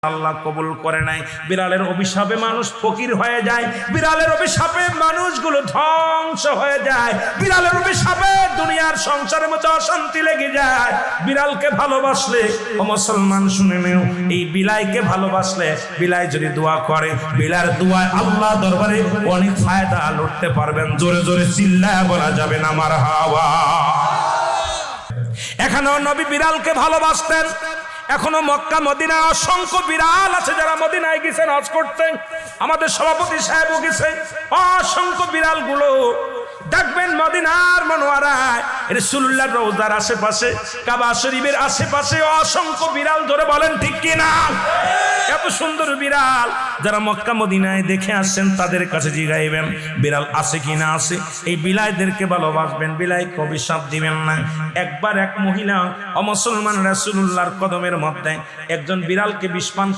আল্লাহ কবুল করে নাই। বিড়ালের অভিশাপে মানুষ ফকির হয়ে যায়, বিড়ালের অভিশাপে মানুষগুলো ধ্বংস হয়ে যায়, বিড়ালের অভিশাপে দুনিয়ার সংসারের মধ্যে অশান্তি লেগে যায়। বিড়ালকে ভালোবাসলে ও মুসলমান শুনে নেও, এই বিলাইকে ভালোবাসলে বিলাই যদি দোয়া করে, বিলার দোয়ায় আল্লাহ দরবারে অনেক ফায়দা লুটতে পারবেন। জোরে জোরে চিল্লায় বলা যাবে না মারহাবা। এখানেও নবী বিড়ালকে ভালোবাসতেন। এখনো মক্কা মদিনা অসংখ্য বিড়াল আছে যারা মদিনায় গেছেন হজ করতে। আমাদের সভাপতি সাহেবও গেছে। অসংখ্য বিড়াল গুলো দেখবেন মদিনার মনোয়ারায় রাসূলুল্লাহর রওজার আশেপাশে, কাবা শরীফের আশেপাশে অসংখ্য বিড়াল। ধরে বলেন ঠিক কি না? এত সুন্দর বিড়াল যারা মক্কা মদিনায় দেখে আসছেন তাদের কাছে জিগাইবেন বিড়াল আছে কি না আছে। এই বিলাইদেরকে ভালোবাসবেন, বিলাইকে অভিশাপ দিবেন না। একবার এক মহিলা অমুসলমান রাসূলুল্লাহর কদমের মধ্যে একজন বিড়ালকে বিষ পান